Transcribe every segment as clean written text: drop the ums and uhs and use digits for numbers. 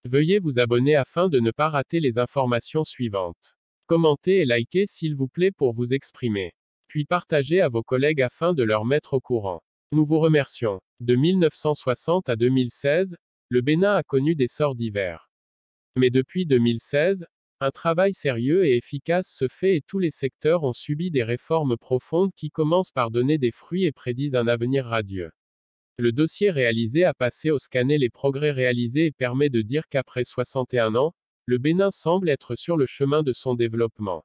Veuillez vous abonner afin de ne pas rater les informations suivantes. Commentez et likez s'il vous plaît pour vous exprimer. Puis partagez à vos collègues afin de leur mettre au courant. Nous vous remercions. De 1960 à 2016, le Bénin a connu des sorts divers. Mais depuis 2016, un travail sérieux et efficace se fait et tous les secteurs ont subi des réformes profondes qui commencent par donner des fruits et prédisent un avenir radieux. Le dossier réalisé a passé au scanner les progrès réalisés et permet de dire qu'après 61 ans, le Bénin semble être sur le chemin de son développement.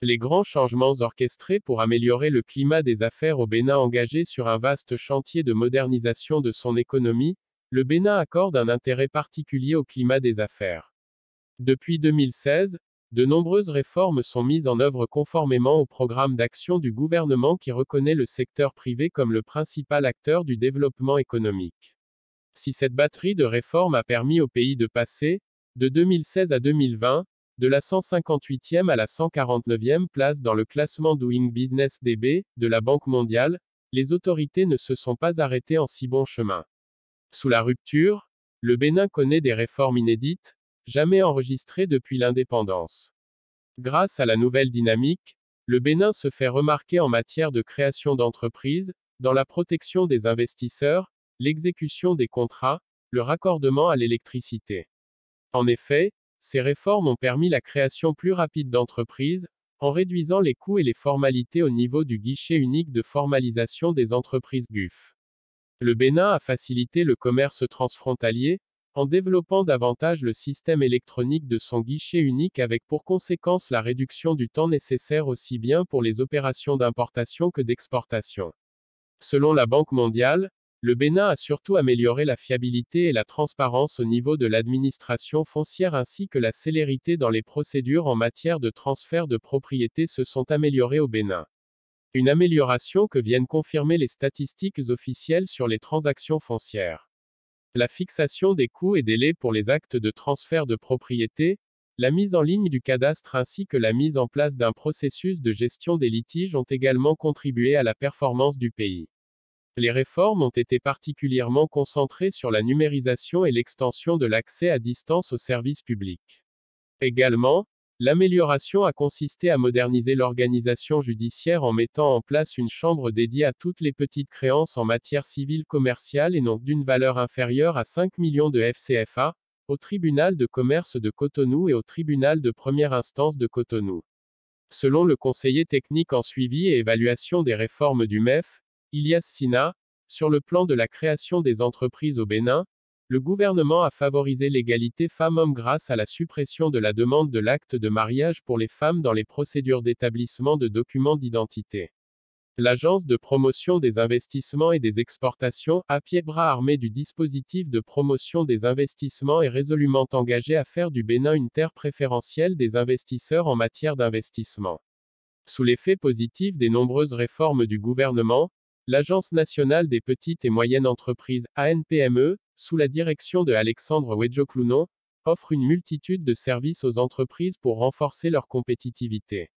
Les grands changements orchestrés pour améliorer le climat des affaires au Bénin engagé sur un vaste chantier de modernisation de son économie, le Bénin accorde un intérêt particulier au climat des affaires. Depuis 2016, de nombreuses réformes sont mises en œuvre conformément au programme d'action du gouvernement qui reconnaît le secteur privé comme le principal acteur du développement économique. Si cette batterie de réformes a permis au pays de passer, de 2016 à 2020, de la 158e à la 149e place dans le classement Doing Business DB de la Banque mondiale, les autorités ne se sont pas arrêtées en si bon chemin. Sous la rupture, le Bénin connaît des réformes inédites, jamais enregistrées depuis l'indépendance. Grâce à la nouvelle dynamique, le Bénin se fait remarquer en matière de création d'entreprises, dans la protection des investisseurs, l'exécution des contrats, le raccordement à l'électricité. En effet, ces réformes ont permis la création plus rapide d'entreprises, en réduisant les coûts et les formalités au niveau du guichet unique de formalisation des entreprises GUF. Le Bénin a facilité le commerce transfrontalier, en développant davantage le système électronique de son guichet unique avec pour conséquence la réduction du temps nécessaire aussi bien pour les opérations d'importation que d'exportation. Selon la Banque mondiale, le Bénin a surtout amélioré la fiabilité et la transparence au niveau de l'administration foncière ainsi que la célérité dans les procédures en matière de transfert de propriété se sont améliorées au Bénin. Une amélioration que viennent confirmer les statistiques officielles sur les transactions foncières. La fixation des coûts et délais pour les actes de transfert de propriété, la mise en ligne du cadastre ainsi que la mise en place d'un processus de gestion des litiges ont également contribué à la performance du pays. Les réformes ont été particulièrement concentrées sur la numérisation et l'extension de l'accès à distance aux services publics. Également, l'amélioration a consisté à moderniser l'organisation judiciaire en mettant en place une chambre dédiée à toutes les petites créances en matière civile commerciale et non d'une valeur inférieure à 5 millions de FCFA, au tribunal de commerce de Cotonou et au tribunal de première instance de Cotonou. Selon le conseiller technique en suivi et évaluation des réformes du MEF, Ilyas Sina, sur le plan de la création des entreprises au Bénin, le gouvernement a favorisé l'égalité femmes-hommes grâce à la suppression de la demande de l'acte de mariage pour les femmes dans les procédures d'établissement de documents d'identité. L'Agence de promotion des investissements et des exportations, à pied bras armé du dispositif de promotion des investissements est résolument engagée à faire du Bénin une terre préférentielle des investisseurs en matière d'investissement. Sous l'effet positif des nombreuses réformes du gouvernement, l'Agence nationale des petites et moyennes entreprises, ANPME, sous la direction de Alexandre Wedjoklounon, offre une multitude de services aux entreprises pour renforcer leur compétitivité.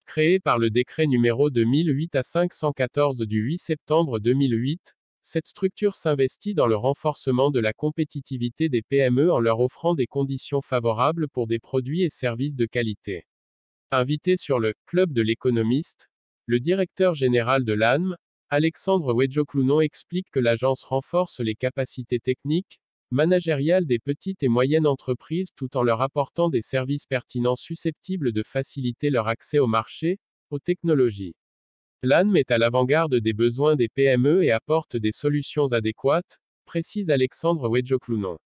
Créée par le décret numéro 2008-514 du 8 septembre 2008, cette structure s'investit dans le renforcement de la compétitivité des PME en leur offrant des conditions favorables pour des produits et services de qualité. Invité sur le Club de l'économiste, le directeur général de l'ANM, Alexandre Wedjoklounon explique que l'agence renforce les capacités techniques, managériales des petites et moyennes entreprises tout en leur apportant des services pertinents susceptibles de faciliter leur accès au marché, aux technologies. L'ANM est à l'avant-garde des besoins des PME et apporte des solutions adéquates, précise Alexandre Wedjoklounon.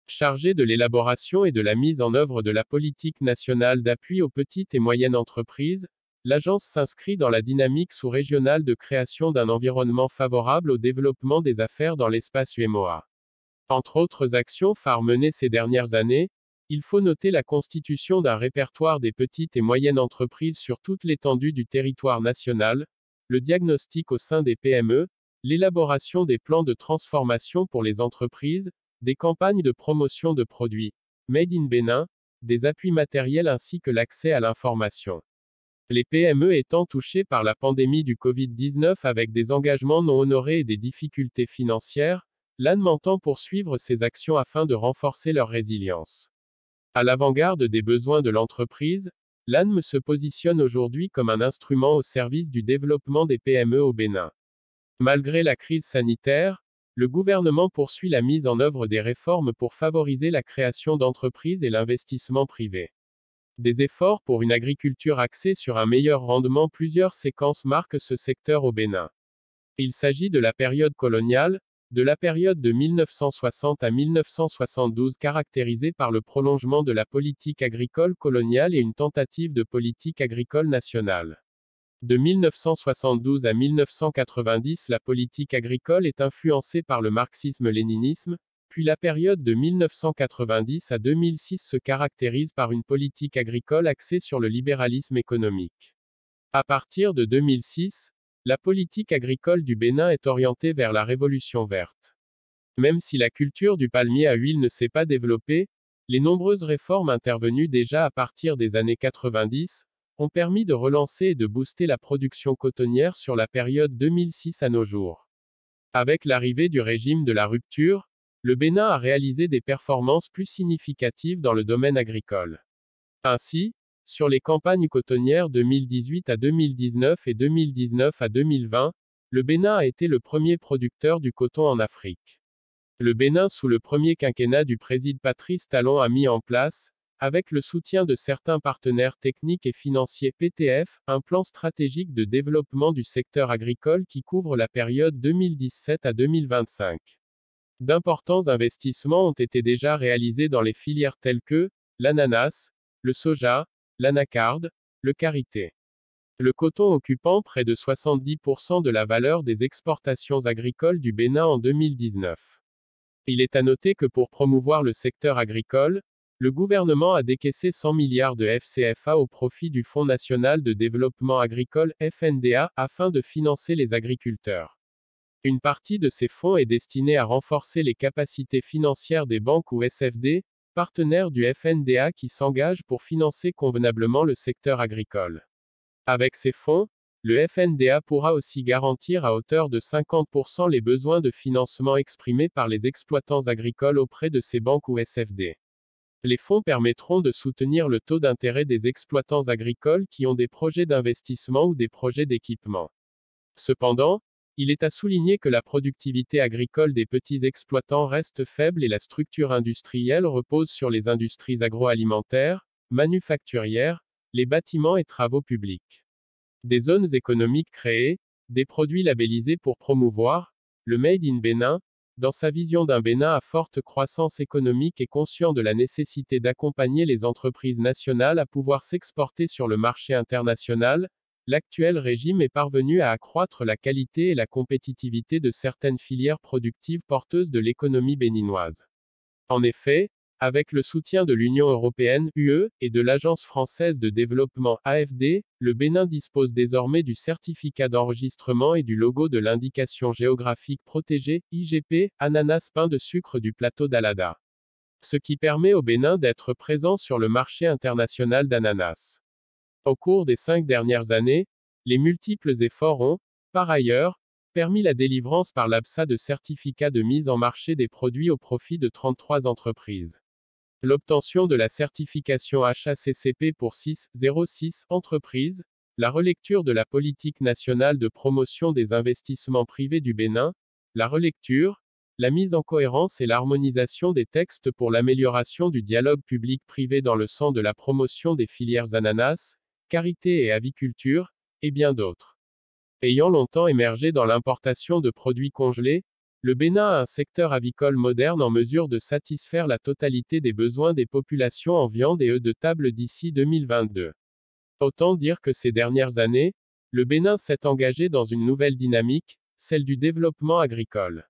Chargé de l'élaboration et de la mise en œuvre de la politique nationale d'appui aux petites et moyennes entreprises, l'agence s'inscrit dans la dynamique sous-régionale de création d'un environnement favorable au développement des affaires dans l'espace UEMOA. Entre autres actions phares menées ces dernières années, il faut noter la constitution d'un répertoire des petites et moyennes entreprises sur toute l'étendue du territoire national, le diagnostic au sein des PME, l'élaboration des plans de transformation pour les entreprises, des campagnes de promotion de produits Made in Bénin, des appuis matériels ainsi que l'accès à l'information. Les PME étant touchées par la pandémie du Covid-19 avec des engagements non honorés et des difficultés financières, l'ANM entend poursuivre ses actions afin de renforcer leur résilience. À l'avant-garde des besoins de l'entreprise, l'ANM se positionne aujourd'hui comme un instrument au service du développement des PME au Bénin. Malgré la crise sanitaire, le gouvernement poursuit la mise en œuvre des réformes pour favoriser la création d'entreprises et l'investissement privé. Des efforts pour une agriculture axée sur un meilleur rendement. Plusieurs séquences marquent ce secteur au Bénin. Il s'agit de la période coloniale, de la période de 1960 à 1972 caractérisée par le prolongement de la politique agricole coloniale et une tentative de politique agricole nationale. De 1972 à 1990, la politique agricole est influencée par le marxisme-léninisme, puis la période de 1990 à 2006 se caractérise par une politique agricole axée sur le libéralisme économique. À partir de 2006, la politique agricole du Bénin est orientée vers la révolution verte. Même si la culture du palmier à huile ne s'est pas développée, les nombreuses réformes intervenues déjà à partir des années 90 ont permis de relancer et de booster la production cotonnière sur la période 2006 à nos jours. Avec l'arrivée du régime de la rupture, le Bénin a réalisé des performances plus significatives dans le domaine agricole. Ainsi, sur les campagnes cotonnières 2018 à 2019 et 2019 à 2020, le Bénin a été le premier producteur du coton en Afrique. Le Bénin, sous le premier quinquennat du président Patrice Talon, a mis en place, avec le soutien de certains partenaires techniques et financiers PTF, un plan stratégique de développement du secteur agricole qui couvre la période 2017 à 2025. D'importants investissements ont été déjà réalisés dans les filières telles que l'ananas, le soja, l'anacarde, le karité. Le coton occupant près de 70% de la valeur des exportations agricoles du Bénin en 2019. Il est à noter que pour promouvoir le secteur agricole, le gouvernement a décaissé 100 milliards de FCFA au profit du Fonds national de développement agricole, FNDA, afin de financer les agriculteurs. Une partie de ces fonds est destinée à renforcer les capacités financières des banques ou SFD, partenaires du FNDA qui s'engagent pour financer convenablement le secteur agricole. Avec ces fonds, le FNDA pourra aussi garantir à hauteur de 50% les besoins de financement exprimés par les exploitants agricoles auprès de ces banques ou SFD. Les fonds permettront de soutenir le taux d'intérêt des exploitants agricoles qui ont des projets d'investissement ou des projets d'équipement. Cependant, il est à souligner que la productivité agricole des petits exploitants reste faible et la structure industrielle repose sur les industries agroalimentaires, manufacturières, les bâtiments et travaux publics. Des zones économiques créées, des produits labellisés pour promouvoir le Made in Bénin, dans sa vision d'un Bénin à forte croissance économique et conscient de la nécessité d'accompagner les entreprises nationales à pouvoir s'exporter sur le marché international, l'actuel régime est parvenu à accroître la qualité et la compétitivité de certaines filières productives porteuses de l'économie béninoise. En effet, avec le soutien de l'Union européenne, UE, et de l'Agence française de développement, AFD, le Bénin dispose désormais du certificat d'enregistrement et du logo de l'indication géographique protégée, IGP, ananas pain de sucre du plateau d'Alada. Ce qui permet au Bénin d'être présent sur le marché international d'ananas. Au cours des 5 dernières années, les multiples efforts ont, par ailleurs, permis la délivrance par l'ABSA de certificats de mise en marché des produits au profit de 33 entreprises. L'obtention de la certification HACCP pour 6,06 entreprises, la relecture de la politique nationale de promotion des investissements privés du Bénin, la relecture, la mise en cohérence et l'harmonisation des textes pour l'amélioration du dialogue public-privé dans le sens de la promotion des filières ananas, karité et aviculture, et bien d'autres. Ayant longtemps émergé dans l'importation de produits congelés, le Bénin a un secteur avicole moderne en mesure de satisfaire la totalité des besoins des populations en viande et œufs de table d'ici 2022. Autant dire que ces dernières années, le Bénin s'est engagé dans une nouvelle dynamique, celle du développement agricole.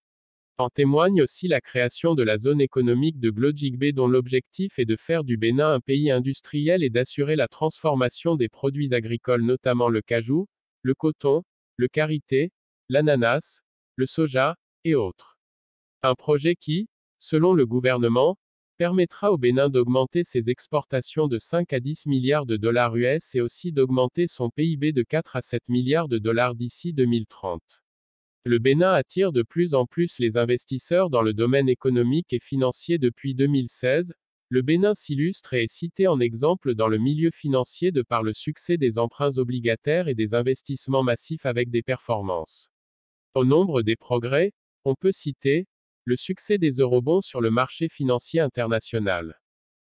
En témoigne aussi la création de la zone économique de Glodjigbe dont l'objectif est de faire du Bénin un pays industriel et d'assurer la transformation des produits agricoles notamment le cajou, le coton, le karité, l'ananas, le soja, et autres. Un projet qui, selon le gouvernement, permettra au Bénin d'augmenter ses exportations de 5 à 10 milliards de dollars US et aussi d'augmenter son PIB de 4 à 7 milliards de dollars d'ici 2030. Le Bénin attire de plus en plus les investisseurs dans le domaine économique et financier depuis 2016. Le Bénin s'illustre et est cité en exemple dans le milieu financier de par le succès des emprunts obligataires et des investissements massifs avec des performances. Au nombre des progrès, on peut citer le succès des eurobonds sur le marché financier international.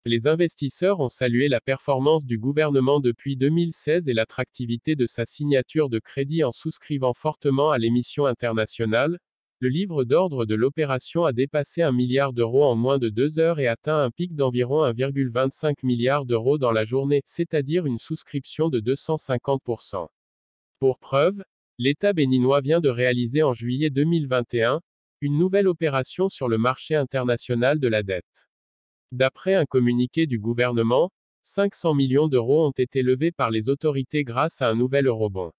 Les investisseurs ont salué la performance du gouvernement depuis 2016 et l'attractivité de sa signature de crédit en souscrivant fortement à l'émission internationale. Le livre d'ordre de l'opération a dépassé 1 milliard d'euros en moins de 2 heures et atteint un pic d'environ 1,25 milliard d'euros dans la journée, c'est-à-dire une souscription de 250%. Pour preuve, l'État béninois vient de réaliser en juillet 2021 une nouvelle opération sur le marché international de la dette. D'après un communiqué du gouvernement, 500 millions d'euros ont été levés par les autorités grâce à un nouvel eurobond.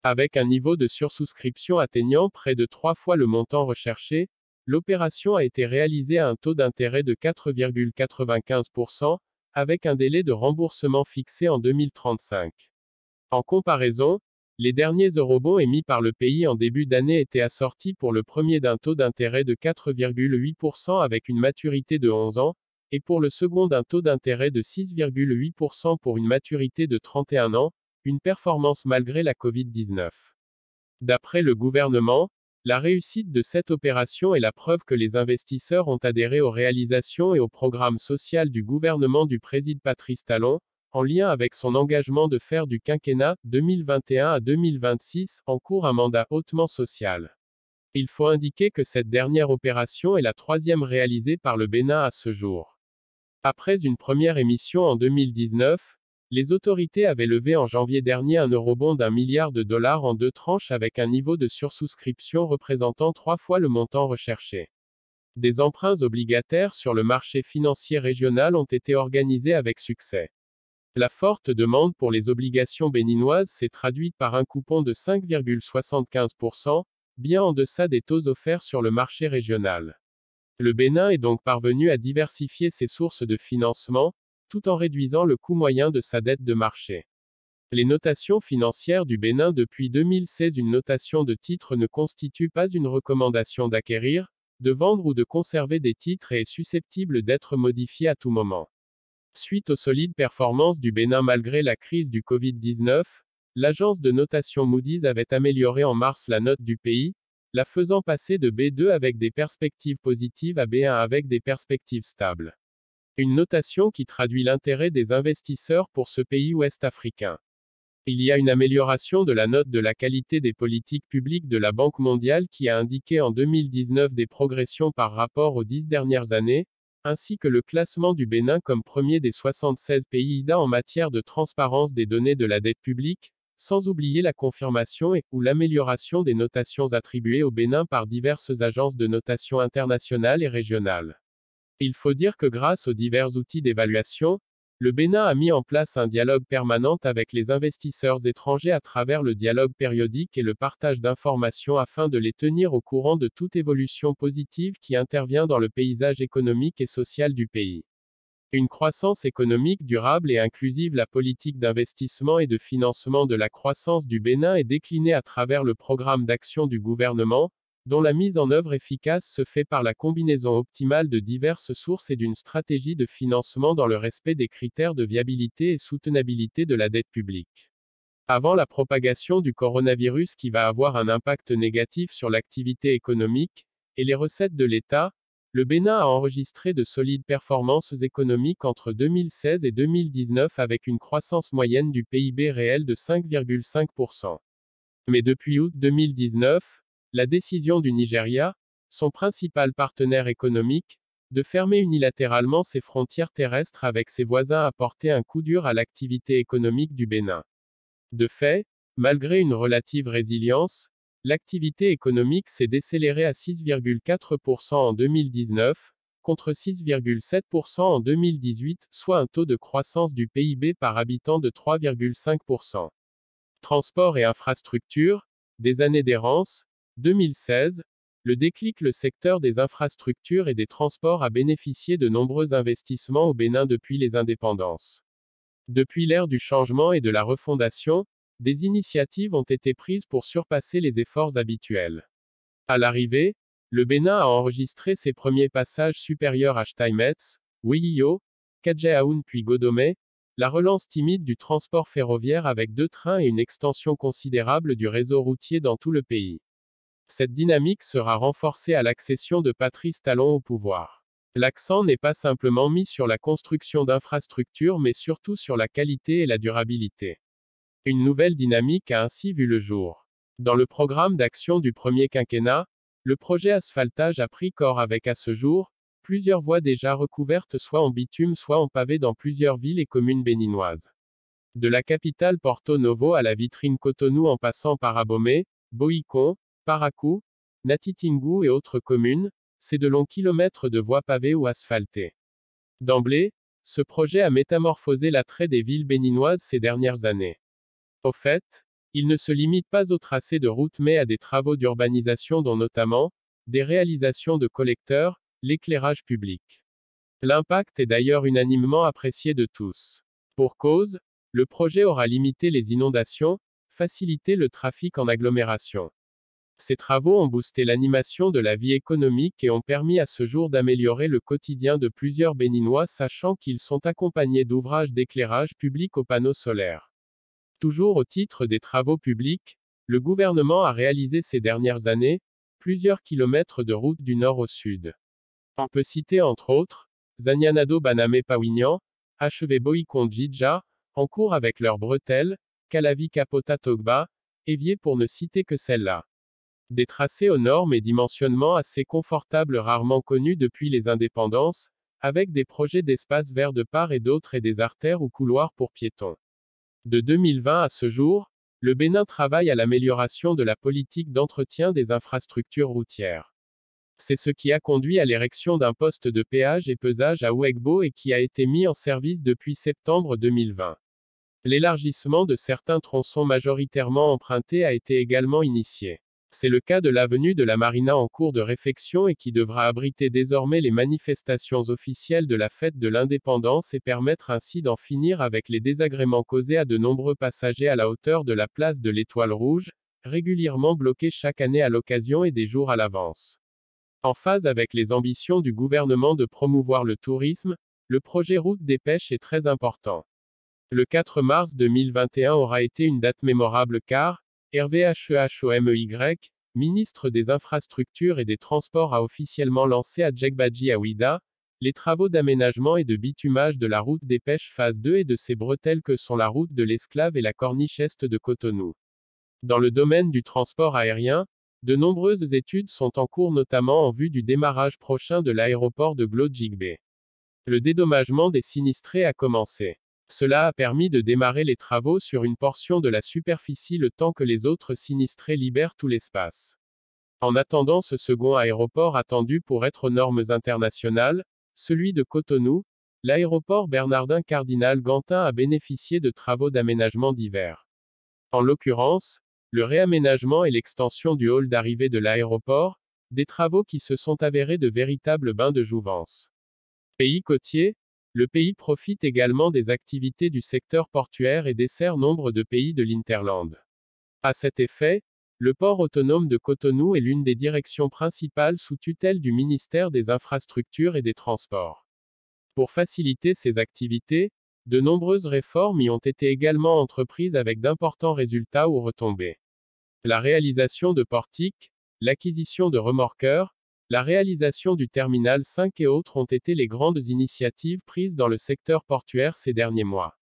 Avec un niveau de sursouscription atteignant près de 3 fois le montant recherché, l'opération a été réalisée à un taux d'intérêt de 4,95%, avec un délai de remboursement fixé en 2035. En comparaison, les derniers eurobonds émis par le pays en début d'année étaient assortis pour le premier d'un taux d'intérêt de 4,8% avec une maturité de 11 ans, et pour le second d'un taux d'intérêt de 6,8% pour une maturité de 31 ans, une performance malgré la Covid-19. D'après le gouvernement, la réussite de cette opération est la preuve que les investisseurs ont adhéré aux réalisations et au programme social du gouvernement du président Patrice Talon, en lien avec son engagement de faire du quinquennat 2021 à 2026 en cours un mandat hautement social. Il faut indiquer que cette dernière opération est la troisième réalisée par le Bénin à ce jour. Après une première émission en 2019, les autorités avaient levé en janvier dernier un eurobond d'1 milliard de dollars en 2 tranches avec un niveau de sursouscription représentant 3 fois le montant recherché. Des emprunts obligataires sur le marché financier régional ont été organisés avec succès. La forte demande pour les obligations béninoises s'est traduite par un coupon de 5,75%, bien en deçà des taux offerts sur le marché régional. Le Bénin est donc parvenu à diversifier ses sources de financement, tout en réduisant le coût moyen de sa dette de marché. Les notations financières du Bénin depuis 2016. Une notation de titre ne constitue pas une recommandation d'acquérir, de vendre ou de conserver des titres et est susceptible d'être modifiée à tout moment. Suite aux solides performances du Bénin malgré la crise du Covid-19, l'agence de notation Moody's avait amélioré en mars la note du pays, la faisant passer de B2 avec des perspectives positives à B1 avec des perspectives stables. Une notation qui traduit l'intérêt des investisseurs pour ce pays ouest-africain. Il y a une amélioration de la note de la qualité des politiques publiques de la Banque mondiale qui a indiqué en 2019 des progressions par rapport aux 10 dernières années, ainsi que le classement du Bénin comme premier des 76 pays IDA en matière de transparence des données de la dette publique, sans oublier la confirmation ou l'amélioration des notations attribuées au Bénin par diverses agences de notation internationales et régionales. Il faut dire que grâce aux divers outils d'évaluation, le Bénin a mis en place un dialogue permanent avec les investisseurs étrangers à travers le dialogue périodique et le partage d'informations afin de les tenir au courant de toute évolution positive qui intervient dans le paysage économique et social du pays. Une croissance économique durable et inclusive. La politique d'investissement et de financement de la croissance du Bénin est déclinée à travers le programme d'action du gouvernement, dont la mise en œuvre efficace se fait par la combinaison optimale de diverses sources et d'une stratégie de financement dans le respect des critères de viabilité et soutenabilité de la dette publique. Avant la propagation du coronavirus qui va avoir un impact négatif sur l'activité économique et les recettes de l'État, le Bénin a enregistré de solides performances économiques entre 2016 et 2019 avec une croissance moyenne du PIB réel de 5,5%. Mais depuis août 2019, la décision du Nigeria, son principal partenaire économique, de fermer unilatéralement ses frontières terrestres avec ses voisins a porté un coup dur à l'activité économique du Bénin. De fait, malgré une relative résilience, l'activité économique s'est décélérée à 6,4% en 2019, contre 6,7% en 2018, soit un taux de croissance du PIB par habitant de 3,5%. Transport et infrastructures, des années d'errance, 2016, le déclic. Le secteur des infrastructures et des transports a bénéficié de nombreux investissements au Bénin depuis les indépendances. Depuis l'ère du changement et de la refondation, des initiatives ont été prises pour surpasser les efforts habituels. À l'arrivée, le Bénin a enregistré ses premiers passages supérieurs à Steinmetz, Ouiyo, Kadjehaoun puis Godomé, la relance timide du transport ferroviaire avec 2 trains et une extension considérable du réseau routier dans tout le pays. Cette dynamique sera renforcée à l'accession de Patrice Talon au pouvoir. L'accent n'est pas simplement mis sur la construction d'infrastructures mais surtout sur la qualité et la durabilité. Une nouvelle dynamique a ainsi vu le jour. Dans le programme d'action du premier quinquennat, le projet asphaltage a pris corps avec à ce jour, plusieurs voies déjà recouvertes soit en bitume soit en pavé dans plusieurs villes et communes béninoises. De la capitale Porto Novo à la vitrine Cotonou en passant par Abomey, Boïcon, Parakou, Natitingou et autres communes, c'est de longs kilomètres de voies pavées ou asphaltées. D'emblée, ce projet a métamorphosé l'attrait des villes béninoises ces dernières années. Au fait, il ne se limite pas au tracé de route mais à des travaux d'urbanisation dont notamment, des réalisations de collecteurs, l'éclairage public. L'impact est d'ailleurs unanimement apprécié de tous. Pour cause, le projet aura limité les inondations, facilité le trafic en agglomération. Ces travaux ont boosté l'animation de la vie économique et ont permis à ce jour d'améliorer le quotidien de plusieurs Béninois sachant qu'ils sont accompagnés d'ouvrages d'éclairage public aux panneaux solaires. Toujours au titre des travaux publics, le gouvernement a réalisé ces dernières années, plusieurs kilomètres de routes du nord au sud. On peut citer entre autres, Zanianado Baname Pawignan, achevé Boïcon Djidja, en cours avec leurs bretelles, Calavi Capota Togba, Évier pour ne citer que celle-là. Des tracés aux normes et dimensionnements assez confortables rarement connus depuis les indépendances, avec des projets d'espaces verts de part et d'autre et des artères ou couloirs pour piétons. De 2020 à ce jour, le Bénin travaille à l'amélioration de la politique d'entretien des infrastructures routières. C'est ce qui a conduit à l'érection d'un poste de péage et pesage à Ouegbo et qui a été mis en service depuis septembre 2020. L'élargissement de certains tronçons majoritairement empruntés a été également initié. C'est le cas de l'avenue de la Marina en cours de réfection et qui devra abriter désormais les manifestations officielles de la fête de l'indépendance et permettre ainsi d'en finir avec les désagréments causés à de nombreux passagers à la hauteur de la place de l'Étoile Rouge, régulièrement bloquée chaque année à l'occasion et des jours à l'avance. En phase avec les ambitions du gouvernement de promouvoir le tourisme, le projet Route des Pêches est très important. Le 4 mars 2021 aura été une date mémorable car, Hervé Hehomey, ministre des Infrastructures et des Transports a officiellement lancé à Djegbadji à Ouida, les travaux d'aménagement et de bitumage de la route des Pêches phase 2 et de ses bretelles que sont la route de l'Esclave et la corniche est de Cotonou. Dans le domaine du transport aérien, de nombreuses études sont en cours notamment en vue du démarrage prochain de l'aéroport de Glo-Djigbe. Le dédommagement des sinistrés a commencé. Cela a permis de démarrer les travaux sur une portion de la superficie le temps que les autres sinistrés libèrent tout l'espace. En attendant ce second aéroport attendu pour être aux normes internationales, celui de Cotonou, l'aéroport Bernardin Cardinal Gantin a bénéficié de travaux d'aménagement divers. En l'occurrence, le réaménagement et l'extension du hall d'arrivée de l'aéroport, des travaux qui se sont avérés de véritables bains de jouvence. Pays côtier, le pays profite également des activités du secteur portuaire et dessert nombre de pays de l'Hinterland. À cet effet, le port autonome de Cotonou est l'une des directions principales sous tutelle du ministère des Infrastructures et des Transports. Pour faciliter ces activités, de nombreuses réformes y ont été également entreprises avec d'importants résultats ou retombées. La réalisation de portiques, l'acquisition de remorqueurs, la réalisation du terminal 5 et autres ont été les grandes initiatives prises dans le secteur portuaire ces derniers mois.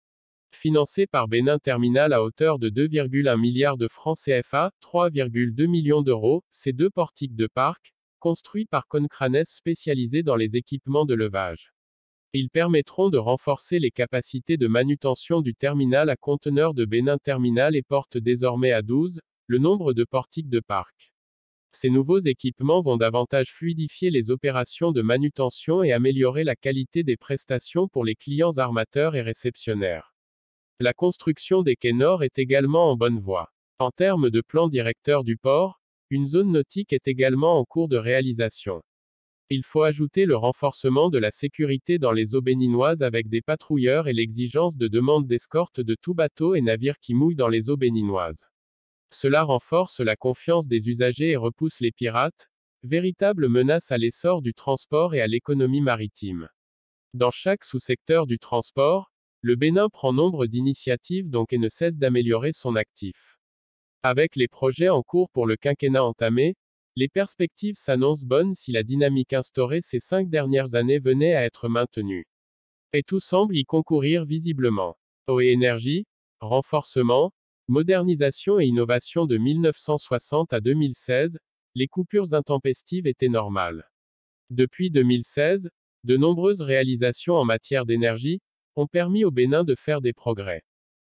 Financé par Bénin Terminal à hauteur de 2,1 milliards de francs CFA, 3,2 millions d'euros, ces 2 portiques de parc, construits par Concranes spécialisé dans les équipements de levage. Ils permettront de renforcer les capacités de manutention du terminal à conteneurs de Bénin Terminal et portent désormais à 12, le nombre de portiques de parc. Ces nouveaux équipements vont davantage fluidifier les opérations de manutention et améliorer la qualité des prestations pour les clients armateurs et réceptionnaires. La construction des quais nord est également en bonne voie. En termes de plan directeur du port, une zone nautique est également en cours de réalisation. Il faut ajouter le renforcement de la sécurité dans les eaux béninoises avec des patrouilleurs et l'exigence de demande d'escorte de tout bateau et navire qui mouille dans les eaux béninoises. Cela renforce la confiance des usagers et repousse les pirates, véritable menace à l'essor du transport et à l'économie maritime. Dans chaque sous-secteur du transport, le Bénin prend nombre d'initiatives et ne cesse d'améliorer son actif. Avec les projets en cours pour le quinquennat entamé, les perspectives s'annoncent bonnes si la dynamique instaurée ces 5 dernières années venait à être maintenue. Et tout semble y concourir visiblement. Eau et énergie, renforcement, modernisation et innovation de 1960 à 2016, les coupures intempestives étaient normales. Depuis 2016, de nombreuses réalisations en matière d'énergie ont permis au Bénin de faire des progrès.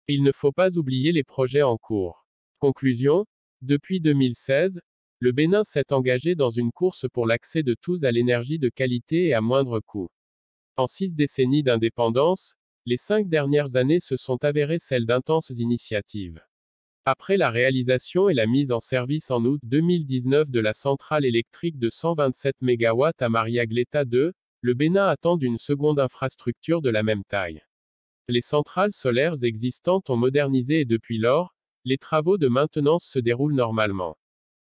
Il ne faut pas oublier les projets en cours. Conclusion, depuis 2016, le Bénin s'est engagé dans une course pour l'accès de tous à l'énergie de qualité et à moindre coût. En 6 décennies d'indépendance, les 5 dernières années se sont avérées celles d'intenses initiatives. Après la réalisation et la mise en service en août 2019 de la centrale électrique de 127 MW à Mariagleta II, le Bénin attend une seconde infrastructure de la même taille. Les centrales solaires existantes ont modernisé et depuis lors, les travaux de maintenance se déroulent normalement.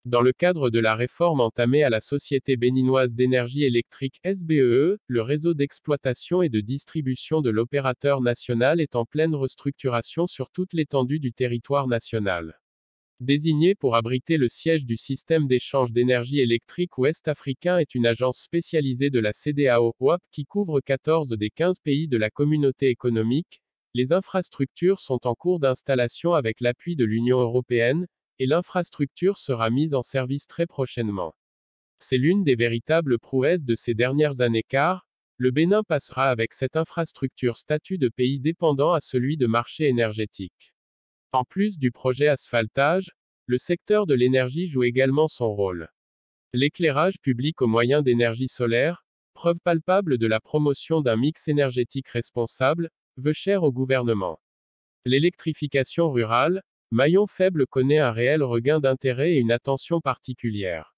Dans le cadre de la réforme entamée à la Société béninoise d'énergie électrique SBEE, le réseau d'exploitation et de distribution de l'opérateur national est en pleine restructuration sur toute l'étendue du territoire national. Désigné pour abriter le siège du système d'échange d'énergie électrique ouest-africain est une agence spécialisée de la CEDEAO, OAP, qui couvre 14 des 15 pays de la communauté économique. Les infrastructures sont en cours d'installation avec l'appui de l'Union européenne, et l'infrastructure sera mise en service très prochainement. C'est l'une des véritables prouesses de ces dernières années car, le Bénin passera avec cette infrastructure statut de pays dépendant à celui de marché énergétique. En plus du projet asphaltage, le secteur de l'énergie joue également son rôle. L'éclairage public au moyen d'énergie solaire, preuve palpable de la promotion d'un mix énergétique responsable, veut cher au gouvernement. L'électrification rurale, maillon faible, connaît un réel regain d'intérêt et une attention particulière.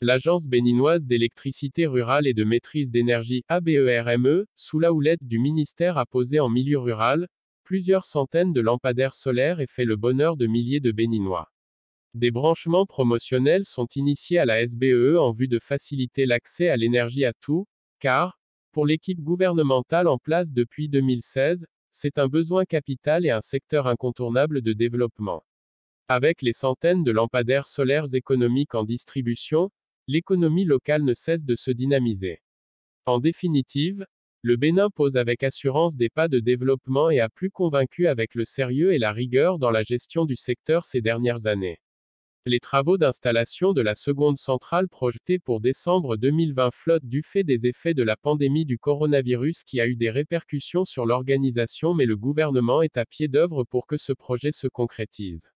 L'Agence béninoise d'électricité rurale et de maîtrise d'énergie, ABERME, sous la houlette du ministère, a posé en milieu rural plusieurs centaines de lampadaires solaires et fait le bonheur de milliers de Béninois. Des branchements promotionnels sont initiés à la SBEE en vue de faciliter l'accès à l'énergie à tout, car, pour l'équipe gouvernementale en place depuis 2016, c'est un besoin capital et un secteur incontournable de développement. Avec les centaines de lampadaires solaires économiques en distribution, l'économie locale ne cesse de se dynamiser. En définitive, le Bénin pose avec assurance des pas de développement et a plus convaincu avec le sérieux et la rigueur dans la gestion du secteur ces dernières années. Les travaux d'installation de la seconde centrale projetée pour décembre 2020 flottent du fait des effets de la pandémie du coronavirus qui a eu des répercussions sur l'organisation, mais le gouvernement est à pied d'œuvre pour que ce projet se concrétise.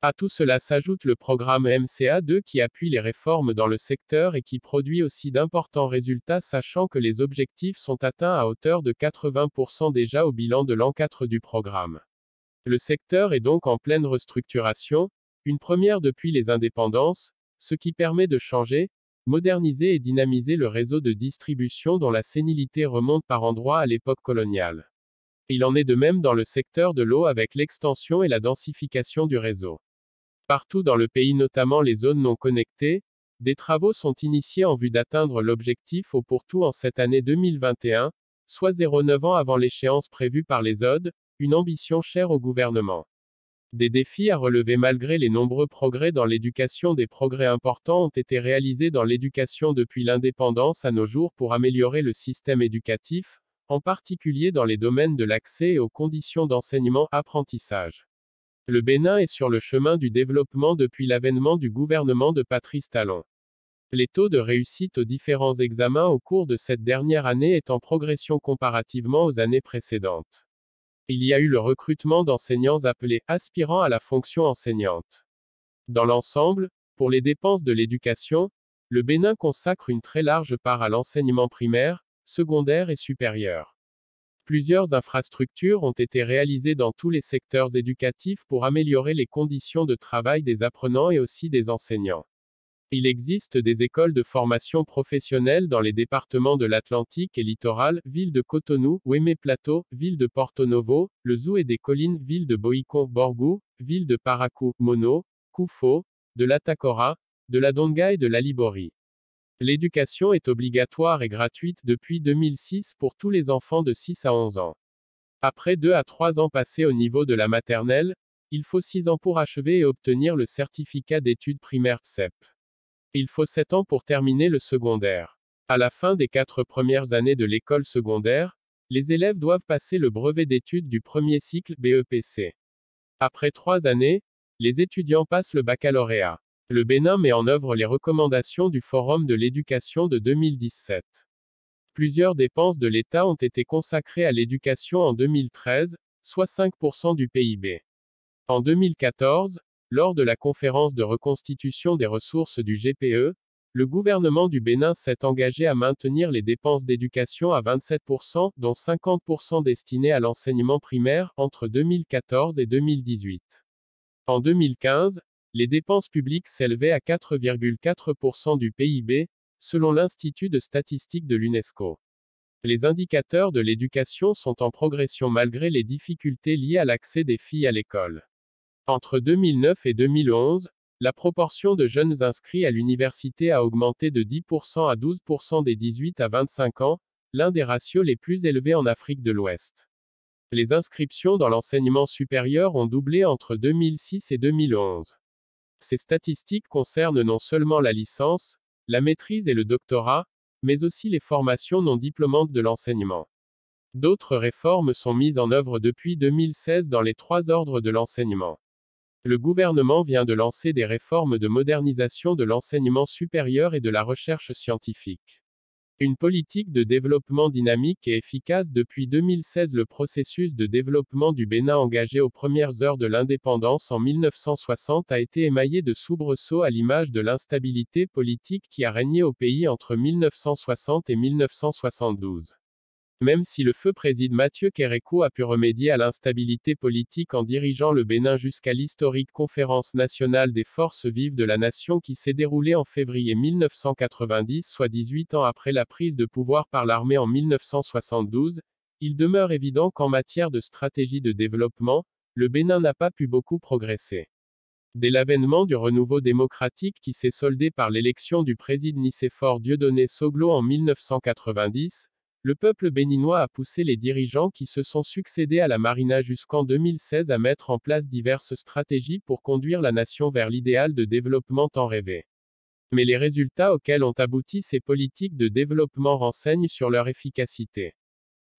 À tout cela s'ajoute le programme MCA2 qui appuie les réformes dans le secteur et qui produit aussi d'importants résultats, sachant que les objectifs sont atteints à hauteur de 80% déjà au bilan de l'an 4 du programme. Le secteur est donc en pleine restructuration, une première depuis les indépendances, ce qui permet de changer, moderniser et dynamiser le réseau de distribution dont la sénilité remonte par endroits à l'époque coloniale. Il en est de même dans le secteur de l'eau avec l'extension et la densification du réseau. Partout dans le pays, notamment les zones non connectées, des travaux sont initiés en vue d'atteindre l'objectif au pourtour en cette année 2021, soit 0,9 ans avant l'échéance prévue par les ODE, une ambition chère au gouvernement. Des défis à relever malgré les nombreux progrès dans l'éducation. Des progrès importants ont été réalisés dans l'éducation depuis l'indépendance à nos jours pour améliorer le système éducatif, en particulier dans les domaines de l'accès et aux conditions d'enseignement-apprentissage. Le Bénin est sur le chemin du développement depuis l'avènement du gouvernement de Patrice Talon. Les taux de réussite aux différents examens au cours de cette dernière année est en progression comparativement aux années précédentes. Il y a eu le recrutement d'enseignants appelés aspirants à la fonction enseignante. Dans l'ensemble, pour les dépenses de l'éducation, le Bénin consacre une très large part à l'enseignement primaire, secondaire et supérieur. Plusieurs infrastructures ont été réalisées dans tous les secteurs éducatifs pour améliorer les conditions de travail des apprenants et aussi des enseignants. Il existe des écoles de formation professionnelle dans les départements de l'Atlantique et littoral, ville de Cotonou, Ouémé Plateau, ville de Porto Novo, le Zou et des Collines, ville de Boïcon, Borgou, ville de Parakou, Mono, Koufo, de l'Atakora, de la Donga et de l'Alibori. L'éducation est obligatoire et gratuite depuis 2006 pour tous les enfants de 6 à 11 ans. Après 2 à 3 ans passés au niveau de la maternelle, il faut 6 ans pour achever et obtenir le certificat d'études primaires CEP. Il faut 7 ans pour terminer le secondaire. À la fin des 4 premières années de l'école secondaire, les élèves doivent passer le brevet d'études du premier cycle BEPC. Après 3 années, les étudiants passent le baccalauréat. Le Bénin met en œuvre les recommandations du Forum de l'éducation de 2017. Plusieurs dépenses de l'État ont été consacrées à l'éducation en 2013, soit 5% du PIB. En 2014, lors de la conférence de reconstitution des ressources du GPE, le gouvernement du Bénin s'est engagé à maintenir les dépenses d'éducation à 27%, dont 50% destinées à l'enseignement primaire, entre 2014 et 2018. En 2015, les dépenses publiques s'élevaient à 4,4% du PIB, selon l'Institut de statistique de l'UNESCO. Les indicateurs de l'éducation sont en progression malgré les difficultés liées à l'accès des filles à l'école. Entre 2009 et 2011, la proportion de jeunes inscrits à l'université a augmenté de 10% à 12% des 18 à 25 ans, l'un des ratios les plus élevés en Afrique de l'Ouest. Les inscriptions dans l'enseignement supérieur ont doublé entre 2006 et 2011. Ces statistiques concernent non seulement la licence, la maîtrise et le doctorat, mais aussi les formations non diplômantes de l'enseignement. D'autres réformes sont mises en œuvre depuis 2016 dans les 3 ordres de l'enseignement. Le gouvernement vient de lancer des réformes de modernisation de l'enseignement supérieur et de la recherche scientifique. Une politique de développement dynamique et efficace depuis 2016. Le processus de développement du Bénin engagé aux premières heures de l'indépendance en 1960 a été émaillé de soubresauts à l'image de l'instabilité politique qui a régné au pays entre 1960 et 1972. Même si le feu président Mathieu Kérékou a pu remédier à l'instabilité politique en dirigeant le Bénin jusqu'à l'historique conférence nationale des forces vives de la nation qui s'est déroulée en février 1990, soit 18 ans après la prise de pouvoir par l'armée en 1972, il demeure évident qu'en matière de stratégie de développement, le Bénin n'a pas pu beaucoup progresser. Dès l'avènement du renouveau démocratique qui s'est soldé par l'élection du président Nicéphore Dieudonné Soglo en 1990, le peuple béninois a poussé les dirigeants qui se sont succédés à la Marina jusqu'en 2016 à mettre en place diverses stratégies pour conduire la nation vers l'idéal de développement tant rêvé. Mais les résultats auxquels ont abouti ces politiques de développement renseignent sur leur efficacité.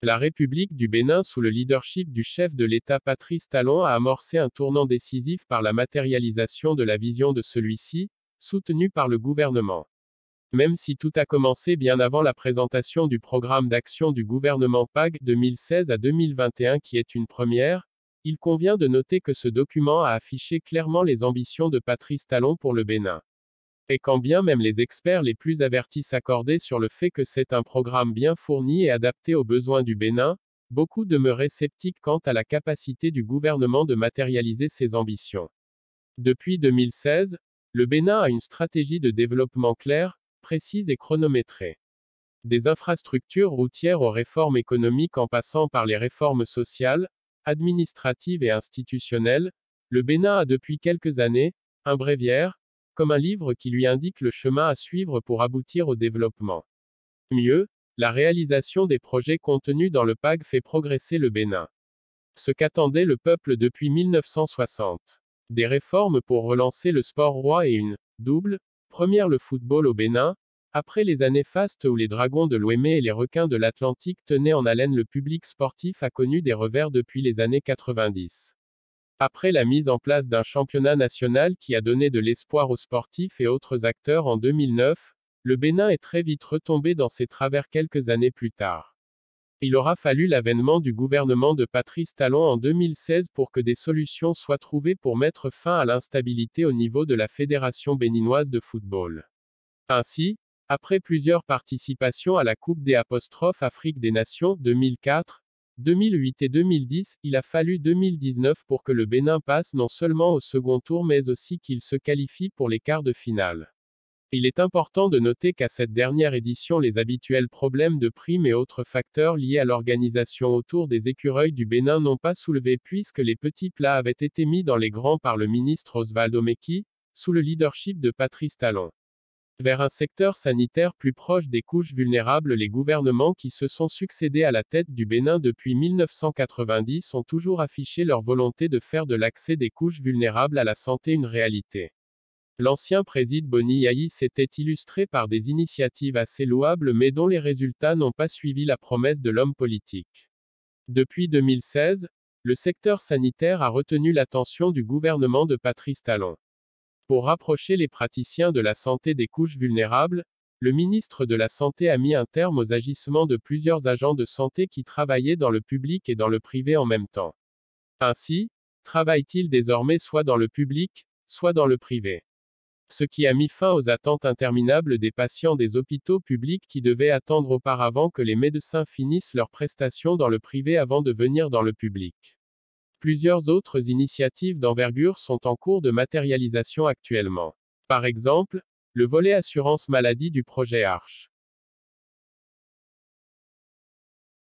La République du Bénin sous le leadership du chef de l'État Patrice Talon a amorcé un tournant décisif par la matérialisation de la vision de celui-ci, soutenue par le gouvernement. Même si tout a commencé bien avant la présentation du programme d'action du gouvernement PAG 2016 à 2021 qui est une première, il convient de noter que ce document a affiché clairement les ambitions de Patrice Talon pour le Bénin. Et quand bien même les experts les plus avertis s'accordaient sur le fait que c'est un programme bien fourni et adapté aux besoins du Bénin, beaucoup demeuraient sceptiques quant à la capacité du gouvernement de matérialiser ses ambitions. Depuis 2016, le Bénin a une stratégie de développement claire, précise et chronométrée. Des infrastructures routières aux réformes économiques en passant par les réformes sociales, administratives et institutionnelles, le Bénin a depuis quelques années, un bréviaire, comme un livre qui lui indique le chemin à suivre pour aboutir au développement. Mieux, la réalisation des projets contenus dans le PAG fait progresser le Bénin. Ce qu'attendait le peuple depuis 1960. Des réformes pour relancer le sport roi et une double première le football au Bénin, après les années fastes où les dragons de l'Ouémé et les requins de l'Atlantique tenaient en haleine le public sportif a connu des revers depuis les années 90. Après la mise en place d'un championnat national qui a donné de l'espoir aux sportifs et autres acteurs en 2009, le Bénin est très vite retombé dans ses travers quelques années plus tard. Il aura fallu l'avènement du gouvernement de Patrice Talon en 2016 pour que des solutions soient trouvées pour mettre fin à l'instabilité au niveau de la Fédération béninoise de football. Ainsi, après plusieurs participations à la Coupe des Afrique des Nations 2004, 2008 et 2010, il a fallu 2019 pour que le Bénin passe non seulement au second tour mais aussi qu'il se qualifie pour les quarts de finale. Il est important de noter qu'à cette dernière édition les habituels problèmes de primes et autres facteurs liés à l'organisation autour des écureuils du Bénin n'ont pas soulevé puisque les petits plats avaient été mis dans les grands par le ministre Osvaldo Meki, sous le leadership de Patrice Talon. Vers un secteur sanitaire plus proche des couches vulnérables, les gouvernements qui se sont succédés à la tête du Bénin depuis 1990 ont toujours affiché leur volonté de faire de l'accès des couches vulnérables à la santé une réalité. L'ancien président Boni Yayi s'était illustré par des initiatives assez louables mais dont les résultats n'ont pas suivi la promesse de l'homme politique. Depuis 2016, le secteur sanitaire a retenu l'attention du gouvernement de Patrice Talon. Pour rapprocher les praticiens de la santé des couches vulnérables, le ministre de la Santé a mis un terme aux agissements de plusieurs agents de santé qui travaillaient dans le public et dans le privé en même temps. Ainsi, travaille-t-il désormais soit dans le public, soit dans le privé. Ce qui a mis fin aux attentes interminables des patients des hôpitaux publics qui devaient attendre auparavant que les médecins finissent leurs prestations dans le privé avant de venir dans le public. Plusieurs autres initiatives d'envergure sont en cours de matérialisation actuellement. Par exemple, le volet assurance maladie du projet ARCHE.